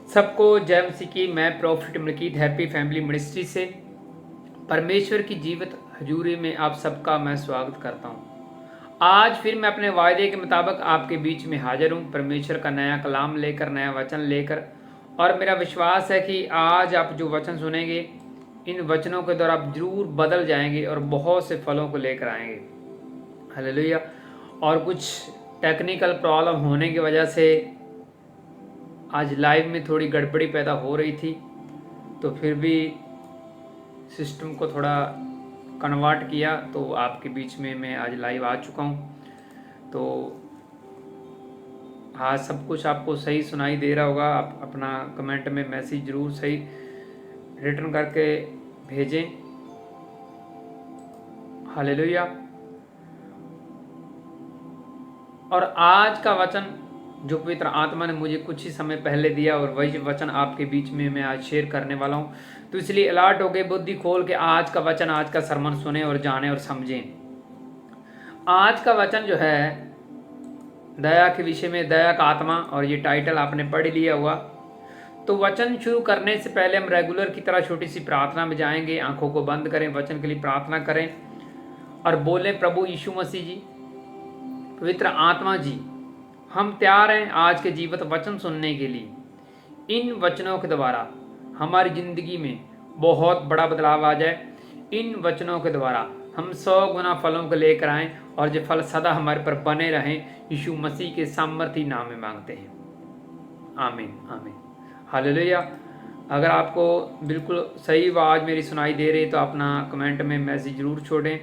सबको जय मसीह की। मैं prophet Malkeet happy family ministry से परमेश्वर की जीवित हजूरी में आप सबका मैं स्वागत करता हूँ। आज फिर मैं अपने वायदे के मुताबिक आपके बीच में हाजिर हूँ, परमेश्वर का नया कलाम लेकर, नया वचन लेकर। और मेरा विश्वास है कि आज आप जो वचन सुनेंगे, इन वचनों के द्वारा आप जरूर बदल जाएंगे और बहुत से फलों को लेकर आएंगे। हालेलुया। और कुछ टेक्निकल प्रॉब्लम होने की वजह से आज लाइव में थोड़ी गड़बड़ी पैदा हो रही थी, तो फिर भी सिस्टम को थोड़ा कन्वर्ट किया, तो आपके बीच में मैं आज लाइव आ चुका हूँ। तो आज सब कुछ आपको सही सुनाई दे रहा होगा। आप अपना कमेंट में मैसेज जरूर सही रिटर्न करके भेजें। हालेलुया। और आज का वचन जो पवित्र आत्मा ने मुझे कुछ ही समय पहले दिया, और वही वचन आपके बीच में मैं आज शेयर करने वाला हूँ। तो इसलिए अलर्ट हो गए, बुद्धि खोल के आज का वचन, आज का सरमन सुने और जाने और समझें। आज का वचन जो है दया के विषय में, दया का आत्मा, और ये टाइटल आपने पढ़ लिया हुआ। तो वचन शुरू करने से पहले हम रेगुलर की तरह छोटी सी प्रार्थना में जाएंगे। आंखों को बंद करें, वचन के लिए प्रार्थना करें और बोलें, प्रभु यीशु मसीह जी, पवित्र आत्मा जी, हम तैयार हैं आज के जीवित वचन सुनने के लिए। इन वचनों के द्वारा हमारी जिंदगी में बहुत बड़ा बदलाव आ जाए। इन वचनों के द्वारा हम 100 गुना फलों को लेकर आएं और जो फल सदा हमारे पर बने रहें। यीशु मसीह के सामर्थी नाम में मांगते हैं, आमीन आमीन। हालेलुया। अगर आपको बिल्कुल सही आवाज़ मेरी सुनाई दे रही है तो अपना कमेंट में मैसेज जरूर छोड़ें।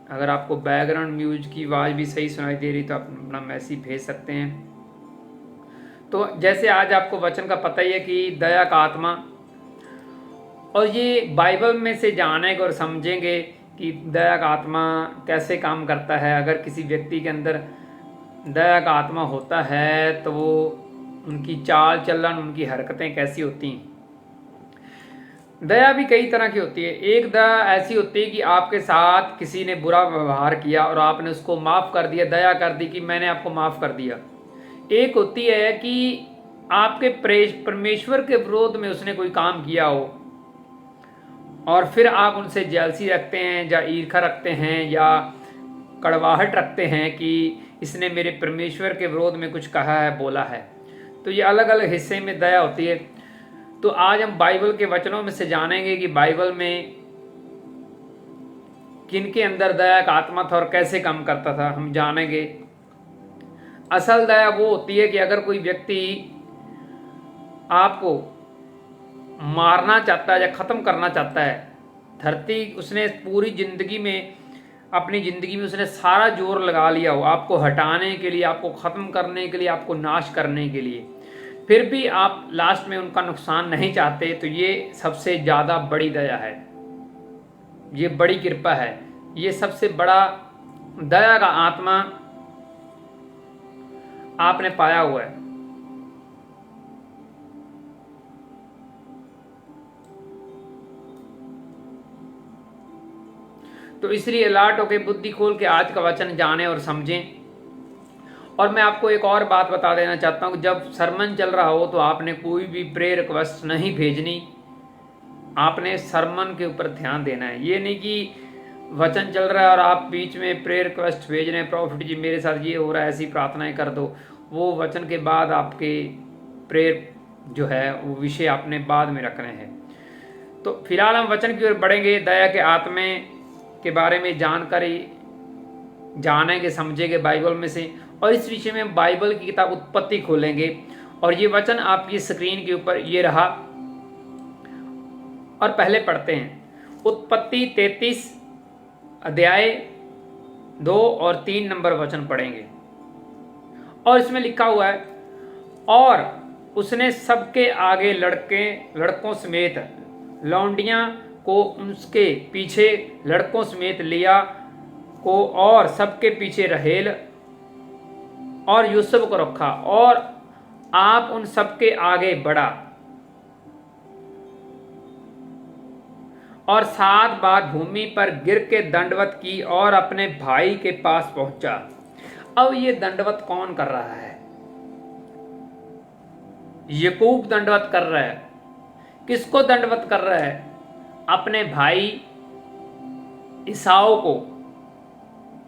अगर आपको बैकग्राउंड म्यूजिक की आवाज़ भी सही सुनाई दे रही तो आप अपना मैसेज भेज सकते हैं। तो जैसे आज आपको वचन का पता ही है कि दया का आत्मा, और ये बाइबल में से जानेंगे और समझेंगे कि दया का आत्मा कैसे काम करता है। अगर किसी व्यक्ति के अंदर दया का आत्मा होता है तो वो उनकी चाल चलन, उनकी हरकतें कैसी होती हैं। दया भी कई तरह की होती है। एक दया ऐसी होती है कि आपके साथ किसी ने बुरा व्यवहार किया और आपने उसको माफ़ कर दिया, दया कर दी कि मैंने आपको माफ़ कर दिया। एक होती है कि आपके परमेश्वर के विरोध में उसने कोई काम किया हो और फिर आप उनसे जेलसी रखते हैं या ईर्ष्या रखते हैं या कड़वाहट रखते हैं कि इसने मेरे परमेश्वर के विरोध में कुछ कहा है, बोला है। तो ये अलग अलग हिस्से में दया होती है। तो आज हम बाइबल के वचनों में से जानेंगे कि बाइबल में किन के अंदर दया का आत्मा था और कैसे काम करता था, हम जानेंगे। असल दया वो होती है कि अगर कोई व्यक्ति आपको मारना चाहता है या ख़त्म करना चाहता है, धरती उसने पूरी ज़िंदगी में, अपनी ज़िंदगी में उसने सारा जोर लगा लिया हो आपको हटाने के लिए, आपको ख़त्म करने के लिए, आपको नाश करने के लिए, फिर भी आप लास्ट में उनका नुकसान नहीं चाहते, तो ये सबसे ज़्यादा बड़ी दया है, ये बड़ी कृपा है, ये सबसे बड़ा दया का आत्मा आपने पाया हुआ है। तो इसलिए अलर्ट होकर बुद्धि खोल के आज का वचन जाने और समझें। और मैं आपको एक और बात बता देना चाहता हूँ, जब सरमन चल रहा हो तो आपने कोई भी प्रेयर रिक्वेस्ट नहीं भेजनी, आपने सरमन के ऊपर ध्यान देना है। ये नहीं कि वचन चल रहा है और आप बीच में प्रेयर रिक्वेस्ट भेज रहे हैं, प्रॉफिट जी मेरे साथ ये हो रहा है, ऐसी प्रार्थनाएं कर दो। वो वचन के बाद आपके प्रेयर जो है वो विषय आपने बाद में रखने हैं। तो फिलहाल हम वचन की ओर बढ़ेंगे। दया के आत्मे के बारे में जानकारी जानेंगे, समझेंगे बाइबल में से, और इस विषय में बाइबल की किताब उत्पत्ति खोलेंगे। और ये वचन आपकी स्क्रीन के ऊपर ये रहा, और पहले पढ़ते हैं उत्पत्ति 33 अध्याय 2 और 3 नंबर वचन पढ़ेंगे। और इसमें लिखा हुआ है, और उसने सबके आगे लड़कों समेत लौंडियां को उसके पीछे लड़कों समेत लिया को और सबके पीछे रहेल और यूसुफ को रखा, और आप उन सबके आगे बढ़ा और 7 बार भूमि पर गिर के दंडवत की और अपने भाई के पास पहुंचा। अब ये दंडवत कौन कर रहा है? याकूब दंडवत कर रहा है। किसको दंडवत कर रहा है? अपने भाई ईसाऊ को।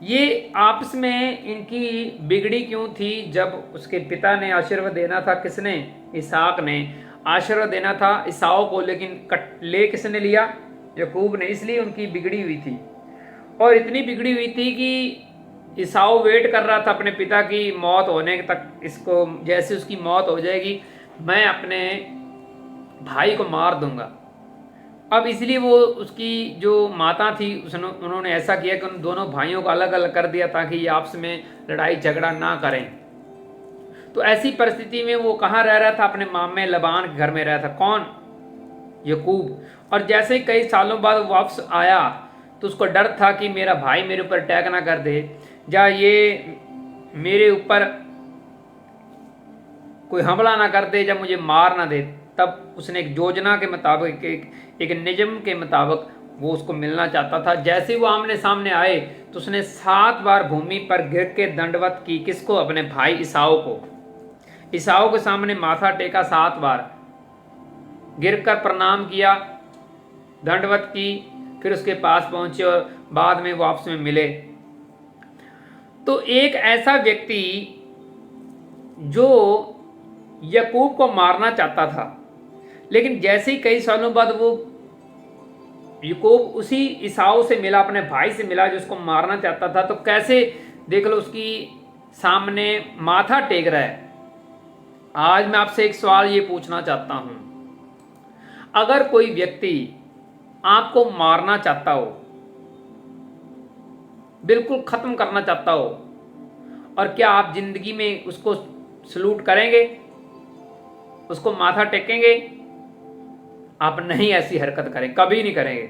ये आपस में इनकी बिगड़ी क्यों थी? जब उसके पिता ने आशीर्वाद देना था, किसने? इसहाक ने आशीर्वाद देना था ईसाऊ को, लेकिन ले किसने लिया? याकूब ने। इसलिए उनकी बिगड़ी हुई थी। और इतनी बिगड़ी हुई थी कि ईसाऊ वेट कर रहा था अपने पिता की मौत होने तक, इसको जैसे उसकी मौत हो जाएगी मैं अपने भाई को मार दूंगा। अब इसलिए वो उसकी जो माता थी उन्होंने ऐसा किया कि उन दोनों भाइयों को अलग अलग कर दिया ताकि ये आपस में लड़ाई झगड़ा ना करें। तो ऐसी परिस्थिति में वो कहाँ रह रहा था? अपने मामे लबान के घर में रहा था। कौन? याकूब। और जैसे कई सालों बाद वो वापस आया तो उसको डर था कि मेरा भाई मेरे ऊपर अटैक ना कर दे, या ये मेरे ऊपर कोई हमला ना कर दे, या मुझे मार ना दे। तब उसने एक योजना के मुताबिक, एक नियम के मुताबिक वो उसको मिलना चाहता था। जैसे वो आमने सामने आए तो उसने 7 बार भूमि पर गिर के दंडवत की। किसको? अपने भाई ईसाऊ को। ईसाऊ के सामने माथा टेका 7 बार, गिरकर प्रणाम किया, दंडवत की, फिर उसके पास पहुंचे और बाद में वो आपस में मिले। तो एक ऐसा व्यक्ति जो याकूब को मारना चाहता था, लेकिन जैसे ही कई सालों बाद वो याकूब उसी ईसाऊ से मिला, अपने भाई से मिला जो उसको मारना चाहता था, तो कैसे देख लो उसकी सामने माथा टेक रहा है। आज मैं आपसे एक सवाल ये पूछना चाहता हूं, अगर कोई व्यक्ति आपको मारना चाहता हो, बिल्कुल खत्म करना चाहता हो, और क्या आप जिंदगी में उसको सलूट करेंगे? उसको माथा टेकेंगे? आप नहीं ऐसी हरकत करें, कभी नहीं करेंगे।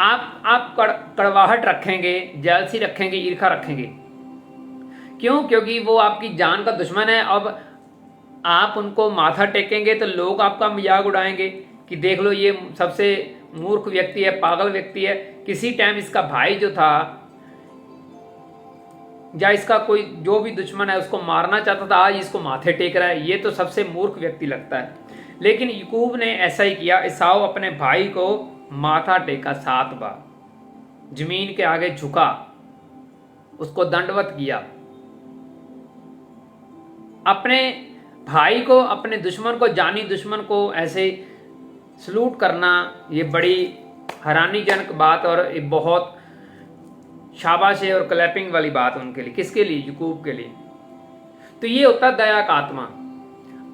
आप कड़वाहट रखेंगे, जेलसी रखेंगे, ईर्खा रखेंगे। क्यों? क्योंकि वो आपकी जान का दुश्मन है। अब आप उनको माथा टेकेंगे तो लोग आपका मजाक उड़ाएंगे कि देख लो ये सबसे मूर्ख व्यक्ति है, पागल व्यक्ति है। किसी टाइम इसका भाई जो था या इसका कोई जो भी दुश्मन है उसको मारना चाहता था, आज इसको माथे टेक रहा है। ये तो सबसे मूर्ख व्यक्ति लगता है। लेकिन याकूब ने ऐसा ही किया। ईसाऊ अपने भाई को माथा टेका 7 बार, जमीन के आगे झुका, उसको दंडवत किया। अपने भाई को, अपने दुश्मन को, जानी दुश्मन को ऐसे सलूट करना, ये बड़ी हैरानीजनक बात और ये बहुत शाबाश और क्लैपिंग वाली बात उनके लिए। किसके लिए? याकूब के लिए। तो ये होता है दया का आत्मा।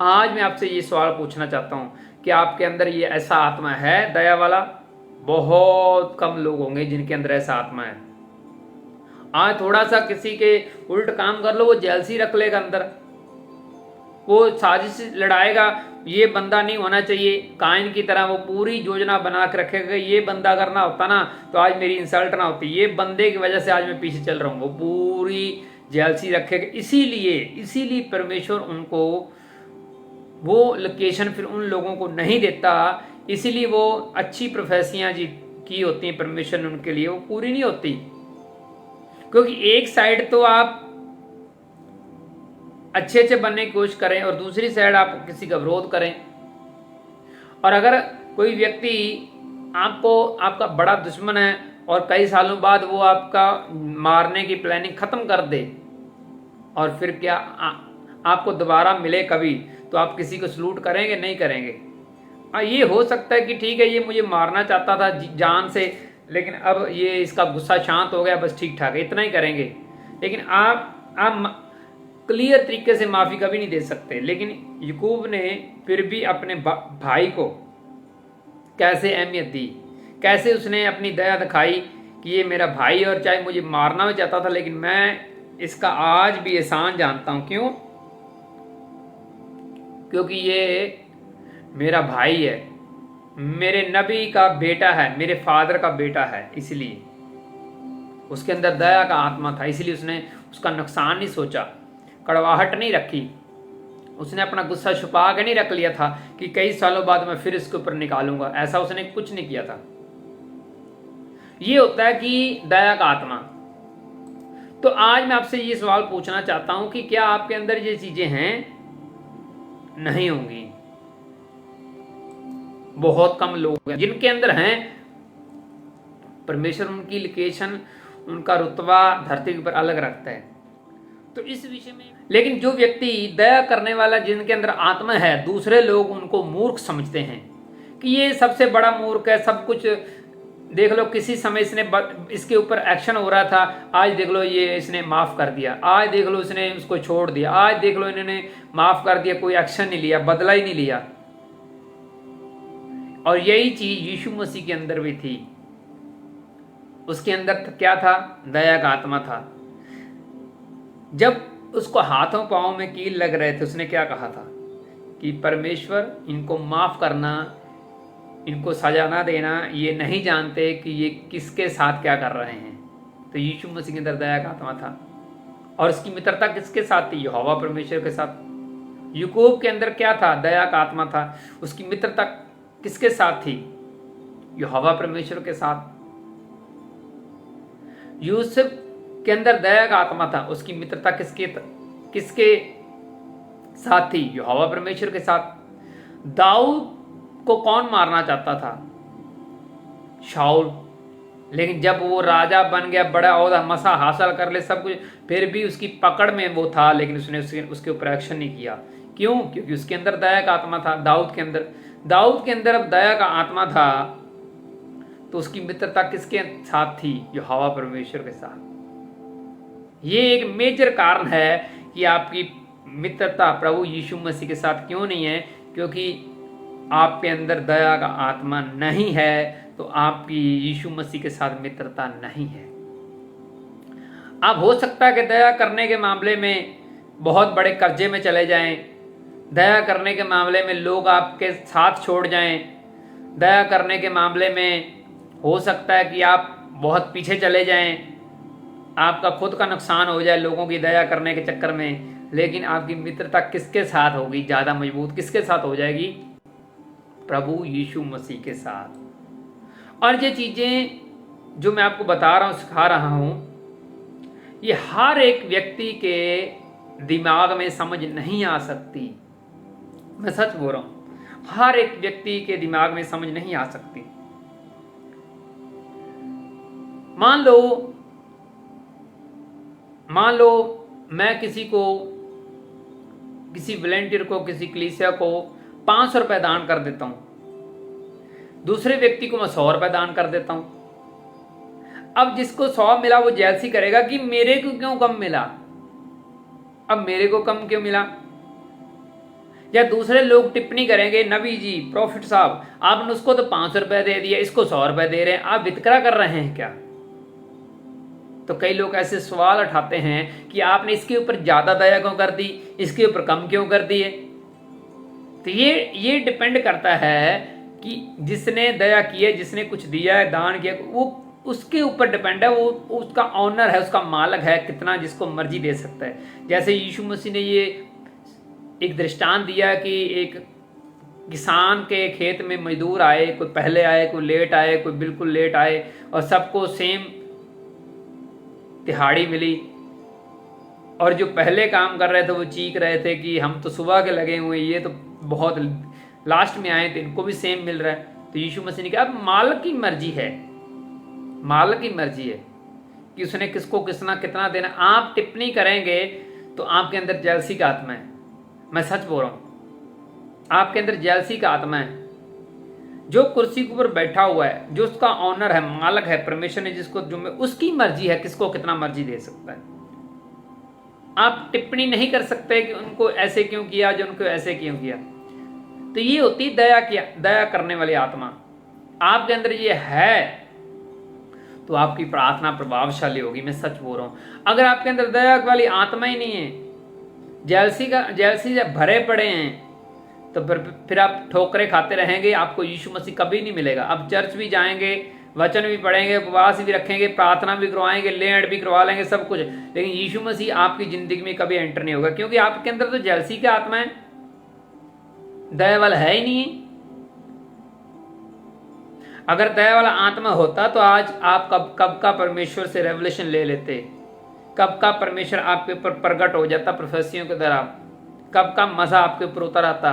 आज मैं आपसे ये सवाल पूछना चाहता हूं कि आपके अंदर ये ऐसा आत्मा है दया वाला? बहुत कम लोग होंगे जिनके अंदर ऐसा आत्मा है। आज थोड़ा सा किसी के उल्ट काम कर लो, वो जेलसी रख लेगा अंदर, वो साजिश लड़ाएगा, ये बंदा नहीं होना चाहिए। काइन की तरह वो पूरी योजना बना के रखेगा, ये बंदा अगर ना होता ना तो आज मेरी इंसल्ट ना होती, ये बंदे की वजह से आज मैं पीछे चल रहा हूँ। वो पूरी जेलसी रखेगा। इसीलिए परमेश्वर उनको वो लोकेशन फिर उन लोगों को नहीं देता। इसीलिए वो अच्छी प्रोफेसियां जी की होती हैं परमेश्वर ने उनके लिए, वो पूरी नहीं होती। क्योंकि एक साइड तो आप अच्छे बनने की कोशिश करें और दूसरी साइड आप किसी का विरोध करें। और अगर कोई व्यक्ति आपका बड़ा दुश्मन है और कई सालों बाद वो आपका मारने की प्लानिंग खत्म कर दे और फिर क्या आपको दोबारा मिले कभी, तो आप किसी को सलूट करेंगे? नहीं करेंगे। ये हो सकता है कि ठीक है ये मुझे मारना चाहता था जान से, लेकिन अब ये इसका गुस्सा शांत हो गया, बस ठीक ठाक है, इतना ही करेंगे। लेकिन आप क्लियर तरीके से माफी कभी नहीं दे सकते। लेकिन याकूब ने फिर भी अपने भाई को कैसे अहमियत दी, कैसे उसने अपनी दया दिखाई कि ये मेरा भाई और चाहे मुझे मारना भी चाहता था लेकिन मैं इसका आज भी एहसान जानता हूं। क्यों? क्योंकि ये मेरा भाई है, मेरे नबी का बेटा है, मेरे फादर का बेटा है। इसलिए उसके अंदर दया का आत्मा था, इसलिए उसने उसका नुकसान नहीं सोचा, कड़वाहट नहीं रखी। उसने अपना गुस्सा छुपा के नहीं रख लिया था कि कई सालों बाद मैं फिर इसके ऊपर निकालूंगा, ऐसा उसने कुछ नहीं किया था। ये होता है कि दया का आत्मा। तो आज मैं आपसे ये सवाल पूछना चाहता हूं कि क्या आपके अंदर ये चीजें हैं? नहीं होंगी। बहुत कम लोग हैं जिनके अंदर हैं। परमेश्वर उनकी लोकेशन, उनका रुतबा धरती के ऊपर अलग रखता है। तो इस विषय में लेकिन जो व्यक्ति दया करने वाला, जिनके अंदर आत्मा है, दूसरे लोग उनको मूर्ख समझते हैं कि ये सबसे बड़ा मूर्ख है, सब कुछ देख लो, किसी समय इसके ऊपर एक्शन हो रहा था, आज देख लो ये इसने माफ कर दिया, आज देख लो इसने उसको छोड़ दिया, आज देख लो इन्होंने माफ कर दिया, कोई एक्शन नहीं लिया, बदला ही नहीं लिया। और यही चीज यीशु मसीह के अंदर भी थी। उसके अंदर क्या था? दया का आत्मा था। जब उसको हाथों पांवों में कील लग रहे थे, उसने क्या कहा था कि परमेश्वर इनको माफ करना, इनको सजा ना देना, ये नहीं जानते कि ये किसके साथ क्या कर रहे हैं। तो यीशु मसीह के अंदर दया का आत्मा था। और इसकी मित्रता किसके साथ थी? यहोवा परमेश्वर के साथ। याकूब के अंदर क्या था? दया का आत्मा था। उसकी मित्रता किसके साथ थी? यहोवा परमेश्वर के साथ। यूसुफ के अंदर दया का आत्मा था, उसकी मित्रता किसके साथ थी? यहोवा परमेश्वर के साथ। दाऊद को कौन मारना चाहता था? शाऊल। लेकिन जब वो राजा बन गया, बड़ा ओहदा मसा हासिल कर ले, सब कुछ, फिर भी उसकी पकड़ में वो था, लेकिन उसने उसके ऊपर एक्शन नहीं किया। क्यों? क्योंकि उसके अंदर दया का आत्मा था। दाऊद के अंदर अब दया का आत्मा था, तो उसकी मित्रता किसके साथ थी? यहोवा परमेश्वर के साथ। ये एक मेजर कारण है कि आपकी मित्रता प्रभु यीशु मसीह के साथ क्यों नहीं है, क्योंकि आपके अंदर दया का आत्मा नहीं है, तो आपकी यीशु मसीह के साथ मित्रता नहीं है। आप हो सकता है कि दया करने के मामले में बहुत बड़े कर्जे में चले जाएं, दया करने के मामले में लोग आपके साथ छोड़ जाएं, दया करने के मामले में हो सकता है कि आप बहुत पीछे चले जाएं, आपका खुद का नुकसान हो जाए लोगों की दया करने के चक्कर में, लेकिन आपकी मित्रता किसके साथ होगी ज़्यादा मजबूत? किसके साथ हो जाएगी? प्रभु यीशु मसीह के साथ। और ये चीज़ें जो मैं आपको बता रहा हूँ, सिखा रहा हूँ, ये हर एक व्यक्ति के दिमाग में समझ नहीं आ सकती। मैं सच बोल रहा हूँ, हर एक व्यक्ति के दिमाग में समझ नहीं आ सकती। मान लो मैं किसी वॉलंटियर को, किसी कलीसिया को 500 रुपए दान कर देता हूं, दूसरे व्यक्ति को मैं 100 रुपए दान कर देता हूं। अब जिसको 100 मिला वो जेलसी करेगा कि मेरे को क्यों कम मिला, अब मेरे को कम क्यों मिला। या दूसरे लोग टिप्पणी करेंगे, नबी जी, प्रॉफिट साहब, आपने उसको तो 500 रुपए दे दिया, इसको 100 रुपए दे रहे हैं, आप वितकरा कर रहे हैं क्या? तो कई लोग ऐसे सवाल उठाते हैं कि आपने इसके ऊपर ज्यादा दया क्यों कर दी, इसके ऊपर कम क्यों कर दिए। तो ये डिपेंड करता है कि जिसने दया की है, जिसने कुछ दिया है, दान किया, वो उसके ऊपर डिपेंड है, वो उसका ऑनर है, उसका मालिक है, कितना जिसको मर्जी दे सकता है। जैसे यीशु मसीह ने ये एक दृष्टांत दिया कि एक किसान के खेत में मजदूर आए, कोई पहले आए, कोई लेट आए, कोई बिल्कुल लेट आए, और सबको सेम दिहाड़ी मिली। और जो पहले काम कर रहे थे वो चीख रहे थे कि हम तो सुबह के लगे हुए, ये तो बहुत लास्ट में आए थे, इनको भी सेम मिल रहा है। तो यीशु मसीह ने कहा अब मालिक की मर्जी है, मालिक की मर्जी है कि उसने किसको कितना देना। आप टिप्पणी करेंगे तो आपके अंदर जेलसी का आत्मा है। मैं सच बोल रहा हूं, आपके अंदर जेलसी का आत्मा है। जो कुर्सी के ऊपर बैठा हुआ है, जो उसका ऑनर है, मालिक है, परमेश्वर ने जिसको जो उसकी मर्जी है किसको कितना मर्जी दे सकता है। आप टिप्पणी नहीं कर सकते कि उनको ऐसे क्यों किया, जो उनको ऐसे क्यों किया। तो ये होती दया करने वाली आत्मा। आपके अंदर ये है तो आपकी प्रार्थना प्रभावशाली होगी। मैं सच बोल रहा हूं। अगर आपके अंदर दया वाली आत्मा ही नहीं है, जेलसी से भरे पड़े हैं, तो फिर आप ठोकरे खाते रहेंगे, आपको यीशु मसीह कभी नहीं मिलेगा। अब चर्च भी जाएंगे, वचन भी पढ़ेंगे, उपवास भी रखेंगे, प्रार्थना भी करवाएंगे, लेंट भी करवा लेंगे, सब कुछ, लेकिन यीशु मसीह आपकी जिंदगी में कभी एंटर नहीं होगा, क्योंकि आपके अंदर तो जेलसी का आत्मा है, दया वाला है ही नहीं। अगर दया वाला आत्मा होता तो आज आप कब का परमेश्वर से रेवलेशन ले लेते, कब का परमेश्वर आपके ऊपर प्रकट हो जाता प्रोफेसियों के द्वारा, कब का मज़ा आपके ऊपर उतर आता,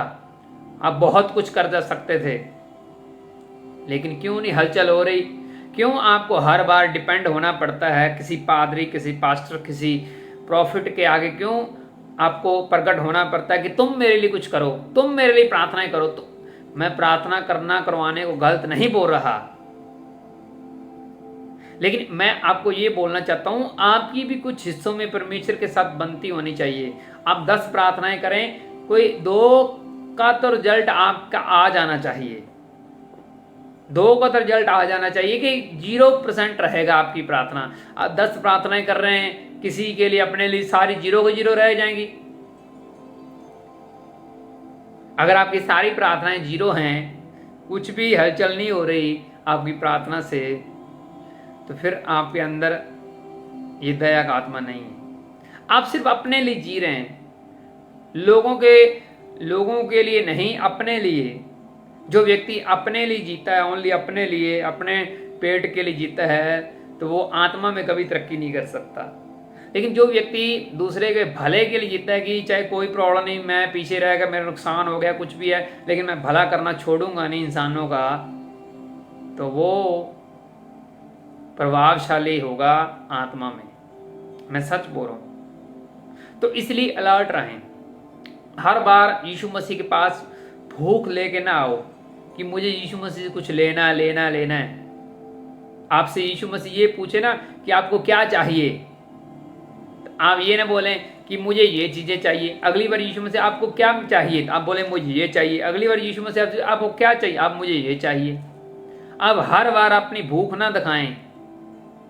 आप बहुत कुछ कर जा सकते थे, लेकिन क्यों नहीं हलचल हो रही? क्यों आपको हर बार डिपेंड होना पड़ता है किसी पादरी, किसी पास्टर, किसी प्रॉफिट के आगे? क्यों आपको प्रकट होना पड़ता है कि तुम मेरे लिए कुछ करो, तुम मेरे लिए प्रार्थनाएं करो? तो मैं प्रार्थना करना करवाने को गलत नहीं बोल रहा, लेकिन मैं आपको ये बोलना चाहता हूं, आपकी भी कुछ हिस्सों में परमेश्वर के साथ बनती होनी चाहिए। आप 10 प्रार्थनाएं करें, कोई 2 का तो रिजल्ट आपका आ जाना चाहिए, 2 का तो रिजल्ट आ जाना चाहिए कि 0% रहेगा आपकी प्रार्थना। आप 10 प्रार्थनाएं कर रहे हैं किसी के लिए, अपने लिए सारी 0 की 0 रह जाएंगी। अगर आपकी सारी प्रार्थनाएं 0 हैं, कुछ भी हलचल नहीं हो रही आपकी प्रार्थना से, तो फिर आपके अंदर ये दया का आत्मा नहीं है। आप सिर्फ अपने लिए जी रहे हैं, लोगों के लिए नहीं, अपने लिए। जो व्यक्ति अपने लिए जीता है, ओनली अपने लिए, अपने पेट के लिए जीता है, तो वो आत्मा में कभी तरक्की नहीं कर सकता। लेकिन जो व्यक्ति दूसरे के भले के लिए जीता है कि चाहे कोई प्रॉब्लम नहीं, मैं पीछे रह गया, मेरा नुकसान हो गया, कुछ भी है, लेकिन मैं भला करना छोड़ूंगा नहीं इंसानों का, तो वो प्रभावशाली होगा आत्मा में। मैं सच बोल रहा हूं। तो इसलिए अलर्ट रहें। हर बार यीशु मसीह के पास भूख लेके ना आओ कि मुझे यीशु मसीह से कुछ लेना है। आपसे यीशु मसीह ये पूछे ना कि आपको क्या चाहिए, तो आप ये ना बोलें कि मुझे ये चीज़ें चाहिए। अगली बार यीशु मसीह आपको क्या चाहिए, आप बोले मुझे ये चाहिए। अगली बार यीशु मसीह आपको क्या चाहिए, आप मुझे ये चाहिए। अब हर बार अपनी भूख ना दिखाएं,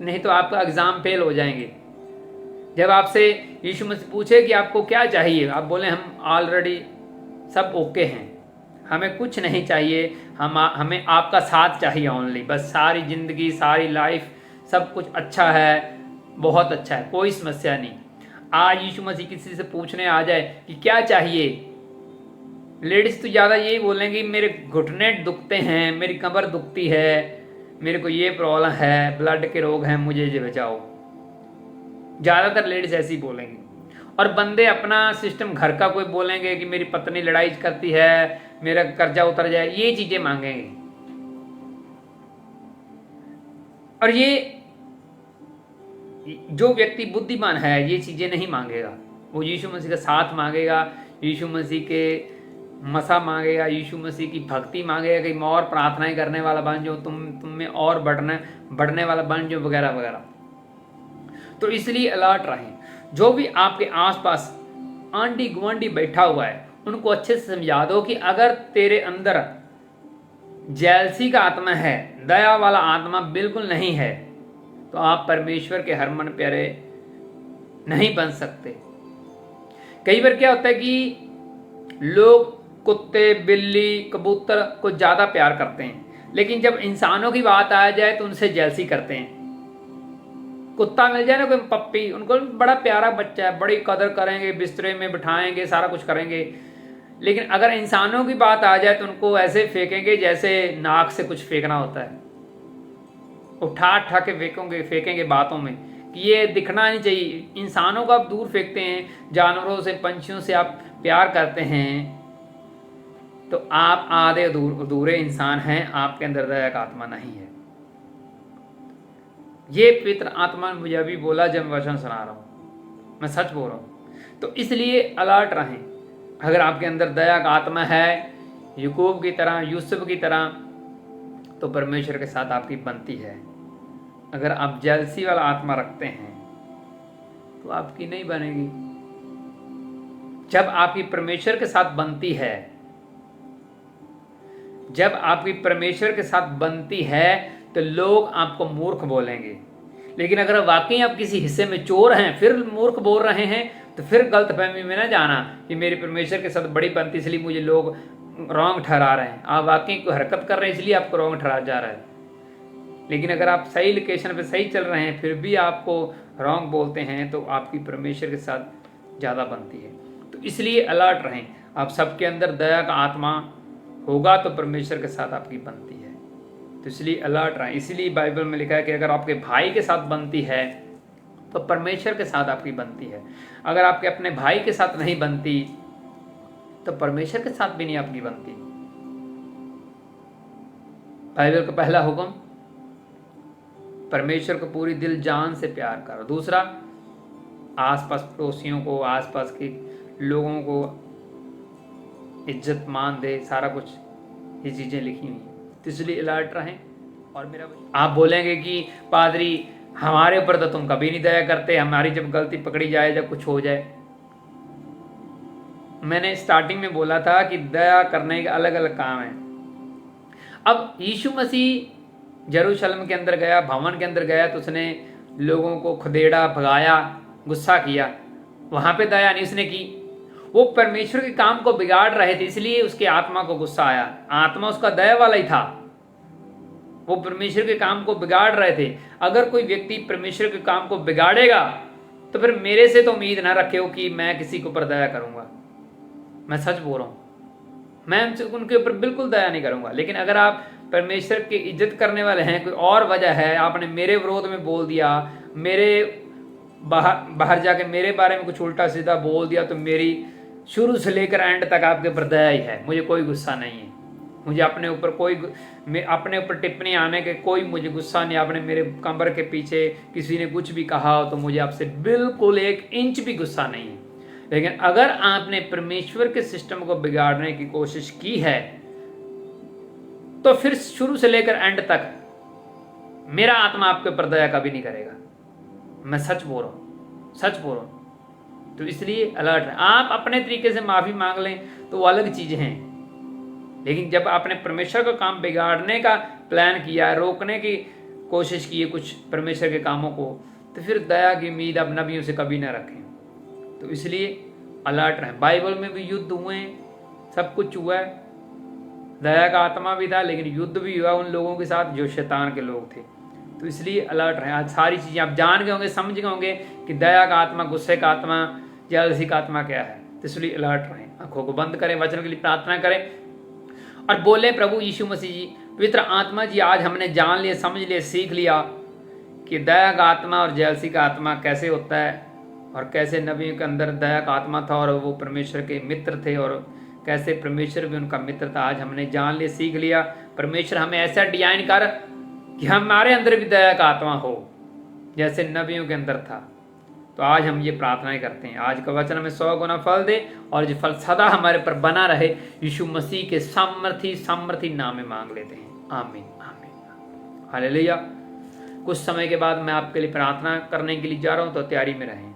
नहीं तो आपका एग्ज़ाम फेल हो जाएंगे। जब आपसे यीशु मसीह पूछे कि आपको क्या चाहिए, आप बोले हम ऑलरेडी सब ओके हैं, हमें कुछ नहीं चाहिए, हमें आपका साथ चाहिए ओनली, बस सारी ज़िंदगी, सारी लाइफ, सब कुछ अच्छा है, बहुत अच्छा है, कोई समस्या नहीं। आज यीशु मसीह किसी से पूछने आ जाए कि क्या चाहिए, लेडीज़ तो ज़्यादा यही बोलेंगी मेरे घुटने दुखते हैं, मेरी कमर दुखती है, मेरे को ये प्रॉब्लम है, ब्लड के रोग हैं, मुझे ये बचाओ। ज़्यादातर लेडीज़ ऐसी बोलेंगी। और बंदे अपना सिस्टम घर का कोई बोलेंगे कि मेरी पत्नी लड़ाई करती है, मेरा कर्जा उतर जाए, ये चीज़ें मांगेंगे। और ये जो व्यक्ति बुद्धिमान है ये चीज़ें नहीं मांगेगा, वो यीशु मसीह का साथ मांगेगा, यीशु मसीह के मसा मांगेगा, यीशु मसीह की भक्ति मांगेगा कि मैं और प्रार्थनाएं करने वाला बन जाऊँ, तुम में और बढ़ने वाला बन जाऊँ, वगैरह वगैरह। तो इसलिए अलर्ट रहें। जो भी आपके आसपास आंटी गुआंटी बैठा हुआ है, उनको अच्छे से समझा दो कि अगर तेरे अंदर जेलसी का आत्मा है, दया वाला आत्मा बिल्कुल नहीं है, तो आप परमेश्वर के हरमन प्यारे नहीं बन सकते। कई बार क्या होता है कि लोग कुत्ते, बिल्ली, कबूतर को ज़्यादा प्यार करते हैं, लेकिन जब इंसानों की बात आ जाए तो उनसे जेलसी करते हैं। कुत्ता मिल जाए ना कोई पप्पी, उनको बड़ा प्यारा बच्चा है, बड़ी कदर करेंगे, बिस्तरे में बिठाएंगे, सारा कुछ करेंगे, लेकिन अगर इंसानों की बात आ जाए तो उनको ऐसे फेंकेंगे जैसे नाक से कुछ फेंकना होता है, उठा के फेंकेंगे बातों में कि ये दिखना नहीं चाहिए। इंसानों को आप दूर फेंकते हैं, जानवरों से, पंछियों से आप प्यार करते हैं, तो आप आधे अधूरे इंसान हैं, आपके अंदर दया का आत्मा नहीं है। ये पवित्र आत्मा ने मुझे अभी बोला जब मैं वचन सुना रहा हूँ, मैं सच बोल रहा हूँ। तो इसलिए अलर्ट रहें। अगर आपके अंदर दया का आत्मा है, याकूब की तरह, यूसुफ की तरह, तो परमेश्वर के साथ आपकी बनती है। अगर आप जेलसी वाला आत्मा रखते हैं तो आपकी नहीं बनेगी। जब आपकी परमेश्वर के साथ बनती है, जब आपकी परमेश्वर के साथ बनती है तो लोग आपको मूर्ख बोलेंगे। लेकिन अगर वाकई आप किसी हिस्से में चोर हैं, फिर मूर्ख बोल रहे हैं, तो फिर गलतफहमी में ना जाना कि मेरे परमेश्वर के साथ बड़ी बनती इसलिए मुझे लोग रॉन्ग ठहरा रहे हैं। आप वाकई कोई हरकत कर रहे हैं इसलिए आपको रॉन्ग ठहरा जा रहा है। लेकिन अगर आप सही लोकेशन पे सही चल रहे हैं फिर भी आपको रॉन्ग बोलते हैं, तो आपकी परमेश्वर के साथ ज़्यादा बनती है। तो इसलिए अलर्ट रहें। आप सबके अंदर दया का आत्मा होगा तो परमेश्वर के साथ आपकी बनती है। तो इसलिए अलर्ट रहें। इसलिए बाइबल में लिखा है कि अगर आपके भाई के साथ बनती है तो परमेश्वर के साथ आपकी बनती है। अगर आपके अपने भाई के साथ नहीं बनती तो परमेश्वर के साथ भी नहीं आपकी बनती। बाइबल का पहला हुक्म, परमेश्वर को पूरी दिल जान से प्यार करो। दूसरा, आसपास पड़ोसियों को, आसपास के लोगों को इज्जत मान दे, सारा कुछ ये चीजें लिखी हुई हैं। तो इसलिए अलर्ट रहें। और मेरा आप बोलेंगे कि पादरी हमारे ऊपर तो तुम कभी नहीं दया करते, हमारी जब गलती पकड़ी जाए, जब कुछ हो जाए। मैंने स्टार्टिंग में बोला था कि दया करने के अलग अलग काम हैं। अब यीशु मसीह यरूशलेम के अंदर गया, भवन के अंदर गया, तो उसने लोगों को खदेड़ा, भगाया, गुस्सा किया। वहां पे दया नहीं उसने की। वो परमेश्वर के काम को बिगाड़ रहे थे, इसलिए उसके आत्मा को गुस्सा आया। आत्मा उसका दया वाला ही था, वो परमेश्वर के काम को बिगाड़ रहे थे। अगर कोई व्यक्ति परमेश्वर के काम को बिगाड़ेगा तो फिर मेरे से तो उम्मीद ना रखे हो कि मैं किसी के ऊपर दया करूंगा। मैं सच बोल रहा हूं, मैं उनके ऊपर बिल्कुल दया नहीं करूंगा। लेकिन अगर आप परमेश्वर की इज्जत करने वाले हैं, कोई और वजह है, आपने मेरे विरोध में बोल दिया, मेरे बाहर जाके मेरे बारे में कुछ उल्टा सीधा बोल दिया, तो मेरी शुरू से लेकर एंड तक आपके ऊपर दया ही है। मुझे कोई गुस्सा नहीं है, मुझे अपने ऊपर टिप्पणी आने के कोई मुझे गुस्सा नहीं। आपने मेरे कमर के पीछे किसी ने कुछ भी कहा हो तो मुझे आपसे बिल्कुल 1 इंच भी गुस्सा नहीं है। लेकिन अगर आपने परमेश्वर के सिस्टम को बिगाड़ने की कोशिश की है तो फिर शुरू से लेकर एंड तक मेरा आत्मा आपके ऊपर दया कभी नहीं करेगा। मैं सच बोल रहा हूं, सच बोल रहा हूं। तो इसलिए अलर्ट है। आप अपने तरीके से माफी मांग लें तो वो अलग चीजें हैं, लेकिन जब आपने परमेश्वर का काम बिगाड़ने का प्लान किया, रोकने की कोशिश की है कुछ परमेश्वर के कामों को, तो फिर दया की उम्मीद आप नबियों से कभी ना रखें। तो इसलिए अलर्ट रहें। बाइबल में भी युद्ध हुए हैं, सब कुछ हुआ है, दया का आत्मा भी था, लेकिन युद्ध भी हुआ उन लोगों के साथ जो शैतान के लोग थे। तो इसलिए अलर्ट रहें। आज सारी चीजें आप जान गए होंगे, समझ गए होंगे कि दया का आत्मा, गुस्से का आत्मा, जेलसी का आत्मा क्या है। तो इसलिए अलर्ट रहें, आंखों को बंद करें, वचन के लिए प्रार्थना करें और बोले, प्रभु यीशु मसीह जी, पवित्र आत्मा जी, आज हमने जान लिया, समझ लिया, सीख लिया कि दया का आत्मा और जेलसी का आत्मा कैसे होता है, और कैसे नबियों के अंदर दया का आत्मा था और वो परमेश्वर के मित्र थे, और कैसे परमेश्वर भी उनका मित्र था। आज हमने जान लिया, सीख लिया। परमेश्वर हमें ऐसा डिजाइन कर कि हमारे अंदर भी दया का आत्मा हो जैसे नबियों के अंदर था। तो आज हम ये प्रार्थनाएं करते हैं, आज का वचन हमें 100 गुना फल दे और जो फल सदा हमारे पर बना रहे। यीशु मसीह के सामर्थी नाम में मांग लेते हैं, आमीन आमीन हालेलुया। कुछ समय के बाद मैं आपके लिए प्रार्थना करने के लिए जा रहा हूं, तो तैयारी में रहें।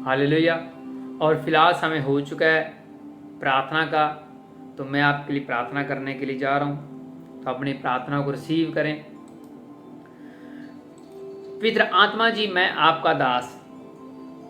हालेलुया। और फिलहाल समय हो चुका है प्रार्थना का, तो मैं आपके लिए प्रार्थना करने के लिए जा रहा हूं। तो अपनी प्रार्थना को रिसीव करें। पवित्र आत्मा जी, मैं आपका दास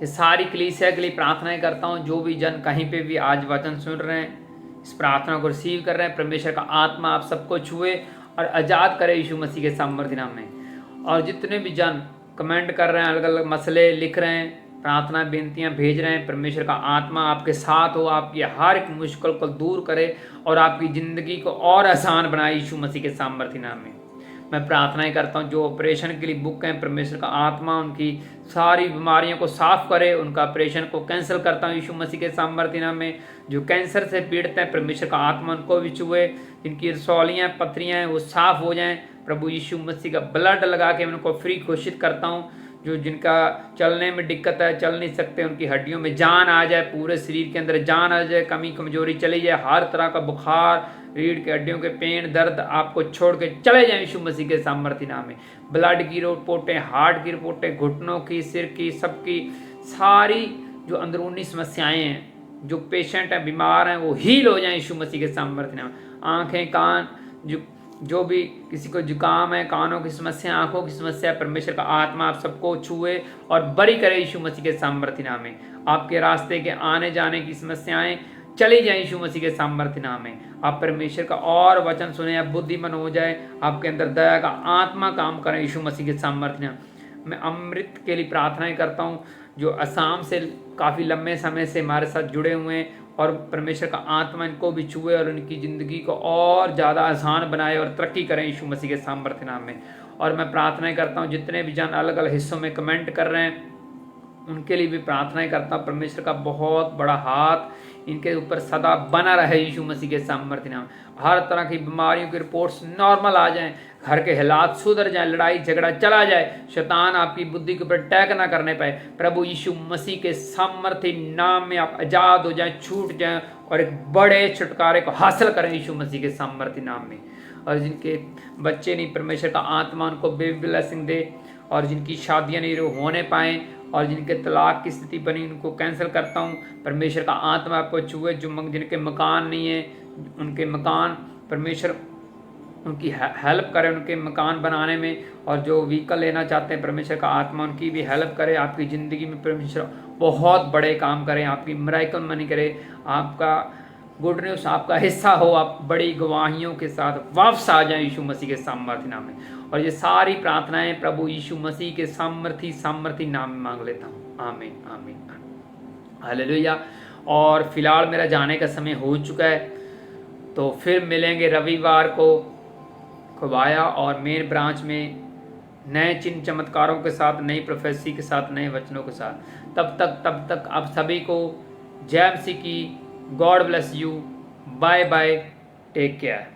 इस सारी कलीसिया के लिए प्रार्थनाएं करता हूं। जो भी जन कहीं पे भी आज वचन सुन रहे हैं, इस प्रार्थना को रिसीव कर रहे हैं, परमेश्वर का आत्मा आप सबको छुए और आजाद करे यीशु मसीह के सामर्थ्य नाम में। और जितने भी जन कमेंट कर रहे हैं, अलग अलग मसले लिख रहे हैं, प्रार्थना बेनतियां भेज रहे हैं, परमेश्वर का आत्मा आपके साथ हो, आपकी हर एक मुश्किल को दूर करे और आपकी ज़िंदगी को और आसान बनाए यीशु मसीह के सामर्थ्य नाम में। मैं प्रार्थनाएं करता हूं, जो ऑपरेशन के लिए बुक हैं, परमेश्वर का आत्मा उनकी सारी बीमारियों को साफ करे, उनका ऑपरेशन को कैंसिल करता हूं यीशु मसीह के सामर्थ्य नाम में। जो कैंसर से पीड़ित हैं, परमेश्वर का आत्मा उनको भी छुए, जिनकी रसौलियाँ पथरियाँ हैं वो साफ हो जाएं। प्रभु यीशु मसीह का ब्लड लगा के मैं उनको फ्री घोषित करता हूँ। जो जिनका चलने में दिक्कत है, चल नहीं सकते, उनकी हड्डियों में जान आ जाए, पूरे शरीर के अंदर जान आ जाए, कमी कमजोरी चली जाए, हर तरह का बुखार रीढ़ के हड्डियों के पेन दर्द आपको छोड़ के चले जाएं यीशु मसीह के सामर्थ्य नाम में। ब्लड की रिपोर्टें, हार्ट की रिपोर्टें, घुटनों की, सिर की, सबकी सारी जो अंदरूनी समस्याएं हैं, जो पेशेंट हैं, बीमार हैं, वो हील हो जाएं यीशु मसीह के सामर्थ्य नाम में। आंखें, कान, जो भी किसी को जुकाम है, कानों की समस्या, आंखों की समस्या, परमेश्वर का आत्मा आप सबको छुए और बरी करे यीशु मसीह के सामर्थ्य नाम में। आपके रास्ते के आने जाने की समस्याएं चली जाए यीशु मसीह के सामर्थ्य नाम में। आप परमेश्वर का और वचन सुने, आप बुद्धिमान हो जाए, आपके अंदर दया का आत्मा काम करें यीशु मसीह के सामर्थ्य नाम। मैं अमृत के लिए प्रार्थनाएं करता हूँ, जो असम से काफ़ी लंबे समय से हमारे साथ जुड़े हुए हैं, और परमेश्वर का आत्मा इनको भी छुए और उनकी ज़िंदगी को और ज़्यादा आसान बनाए और तरक्की करें यीशु मसीह के सामर्थ्य नाम में। और मैं प्रार्थनाएं करता हूँ जितने भी जन अलग अलग हिस्सों में कमेंट कर रहे हैं, उनके लिए भी प्रार्थनाएं करता हूँ। परमेश्वर का बहुत बड़ा हाथ इनके ऊपर सदा बना रहे यीशु मसीह के सामर्थ्य नाम। हर तरह की बीमारियों की रिपोर्ट्स नॉर्मल आ जाएं, घर के हालात सुधर जाएं, लड़ाई झगड़ा चला जाए, शैतान आपकी बुद्धि के ऊपर अटैक ना करने पाए। प्रभु यीशु मसीह के सामर्थ्य नाम में आप आज़ाद हो जाएं, छूट जाएं और एक बड़े छुटकारे को हासिल करें यीशु मसीह के सामर्थ्य नाम में। और जिनके बच्चे नहीं, परमेश्वर का आत्मा उनको बेबी ब्लेसिंग दे, और जिनकी शादियाँ नहीं होने पाएँ और जिनके तलाक की स्थिति बनी, उनको कैंसिल करता हूँ। परमेश्वर का आत्मा आपको छुए। जो जिनके मकान नहीं है, उनके मकान, परमेश्वर उनकी हेल्प करे उनके मकान बनाने में। और जो व्हीकल लेना चाहते हैं, परमेश्वर का आत्मा उनकी भी हेल्प करे। आपकी ज़िंदगी में परमेश्वर बहुत बड़े काम करें, आपकी मिरेकल मनी करे, आपका गुड न्यूज़ आपका हिस्सा हो, आप बड़ी गवाहियों के साथ वापस आ जाएं यीशु मसीह के सामर्थ्य नाम में। और ये सारी प्रार्थनाएं प्रभु यीशु मसीह के सामर्थ्य नाम में मांग लेता हूँ। आमीन आमीन आमीन, हालेलुया। और फिलहाल मेरा जाने का समय हो चुका है, तो फिर मिलेंगे रविवार को खुबाया और मेन ब्रांच में नए चिन्ह चमत्कारों के साथ, नई प्रोफेसी के साथ, नए वचनों के साथ। तब तक आप सभी को जय मसीह की। God bless you. Bye bye, take care.